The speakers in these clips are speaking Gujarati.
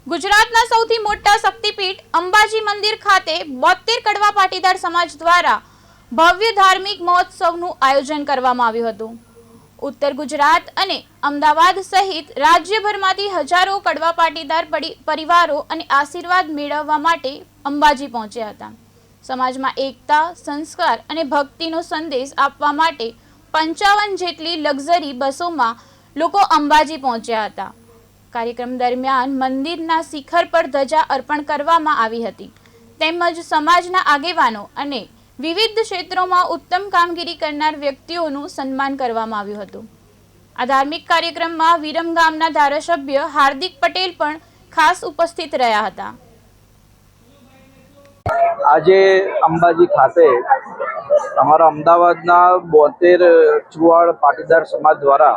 ગુજરાતના સૌથી મોટા શક્તિપીઠ અંબાજી મંદિર ખાતે 72 કડવા પાટીદાર સમાજ દ્વારા ભવ્ય ધાર્મિક મહોત્સવનું આયોજન કરવામાં આવ્યું હતું। ઉત્તર ગુજરાત અને અમદાવાદ સહિત રાજ્યભરમાંથી હજારો કડવા પાટીદાર પરિવારો અને આશીર્વાદ મેળવવા માટે અંબાજી પહોંચ્યા હતા। સમાજમાં એકતા, સંસ્કાર અને ભક્તિનો સંદેશ આપવા માટે 55 જેટલી લક્ઝરી બસોમાં લોકો અંબાજી પહોંચ્યા હતા। कार्यक्रम दरमियान मंदिरना शिखर पर ध्वजा अर्पण करवामां आवी हती तेमज समाजना आगेवानो अने विविध क्षेत्रों में उत्तम कामगीरी करनार व्यक्तिओनुं सन्मान करवामां आव्युं हतुं। आ धार्मिक कार्यक्रम में विरम गामना धारासभ्य हार्दिक पटेल पण खास उपस्थित रह्या हता। આજે અંબાજી ખાતે અમારા અમદાવાદના 72 ચુવાડ પાટીદાર સમાજ દ્વારા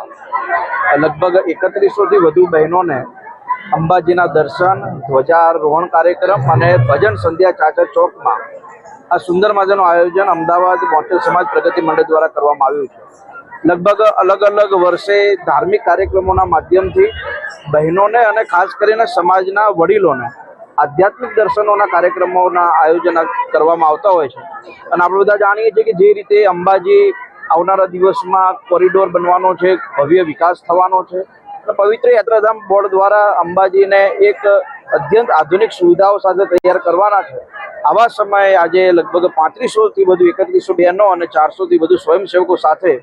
લગભગ 3100થી વધુ બહેનોને અંબાજીના દર્શન, ધ્વજારોહણ કાર્યક્રમ અને ભજન સંધ્યા ચાચર ચોકમાં આ સુંદર મજાનું આયોજન અમદાવાદ મોટેલ સમાજ પ્રગતિ મંડળ દ્વારા કરવામાં આવ્યું છે। લગભગ અલગ અલગ વર્ષે ધાર્મિક કાર્યક્રમોના માધ્યમથી બહેનોને અને ખાસ કરીને સમાજના વડીલોને આધ્યાત્મિક દર્શનોના કાર્યક્રમોના આયોજન કરવામાં આવતા હોય છે। અને આપણે બધા જાણીએ છીએ કે જે રીતે અંબાજી આવનારા દિવસમાં કોરિડોર બનવાનો છે, ભવ્ય વિકાસ થવાનો છે અને પવિત્ર યાત્રાધામ બોર્ડ દ્વારા અંબાજીને એક અત્યંત આધુનિક સુવિધાઓ સાથે તૈયાર કરવાના છે। આવા સમયે આજે લગભગ 3500થી વધુ 3100 બહેનો અને 400થી વધુ સ્વયંસેવકો સાથે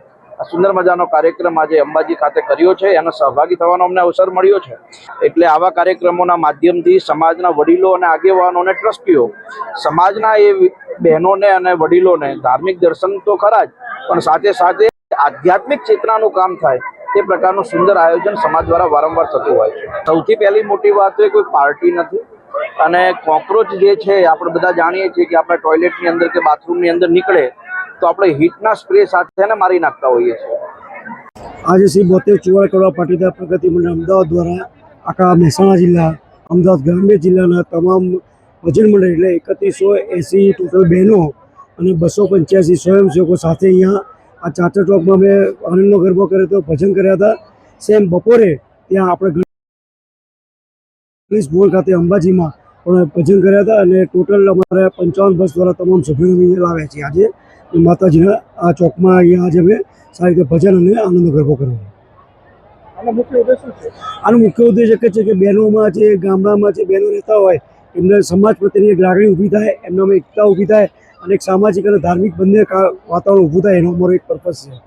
આ સુંદર મજાનો કાર્યક્રમ આજે અંબાજી ખાતે કર્યો છે। એનો સહભાગી થવાનો અમને અવસર મળ્યો છે। એટલે આવા કાર્યક્રમોના માધ્યમથી સમાજના વડીલો અને આગેવાનો અને ટ્રસ્ટીઓ સમાજના એ બહેનોને અને વડીલોને ધાર્મિક દર્શન તો ખરા જ પણ સાથે સાથે આધ્યાત્મિક ચેતનાનું કામ થાય તે પ્રકારનું સુંદર આયોજન સમાજ દ્વારા વારંવાર થતું હોય છે। સૌથી પહેલી મોટી વાત તો કોઈ પાર્ટી નથી અને કોકરોચ જે છે આપણે બધા જાણીએ છીએ કે આપણે ટોયલેટની અંદર કે બાથરૂમની અંદર નીકળે તો આપણે હીટના સ્પ્રે સાથે મારી નાખતા હોઈએ છીએ। આજે શ્રી 72 ચુવાડ કડવા પાટીદાર પ્રગતિ મંડળ અમદાવાદ દ્વારા આખા મહેસાણા જિલ્લા, અમદાવાદ ગ્રામ્ય જિલ્લાના તમામ ભજન મંડળ એટલે 3180 ટોટલ બહેનો અને 285 સ્વયંસેવકો સાથે અહીંયા આ ચાચર ચોકમાં અમે આનંદનો ગરબો કર્યો હતો, ભજન કર્યા હતા। સેમ બપોરે ત્યાં આપણે ગણેશ ભવન ખાતે અંબાજીમાં પણ ભજન કર્યા હતા અને ટોટલ અમારે 55 બસ દ્વારા તમામ સભ્યોને અહીંયા લાવ્યા છીએ। આજે માતાજીના આ ચોકમાં અહીંયા આજે અમે સારી રીતે ભજન અને આનંદનો ગરબો કર્યો। આનો મુખ્ય ઉદ્દેશ શું છે? આનો મુખ્ય ઉદ્દેશ એક જ છે કે બહેનોમાં જે ગામડામાં જે બહેનો રહેતા હોય એમને સમાજ પ્રત્યેની એક લાગણી ઊભી થાય, એમનામાં એકતા ઊભી થાય અને એક સામાજિક અને ધાર્મિક બંને વાતાવરણ ઊભું થાય, એનો અમારો એક પર્પઝ છે।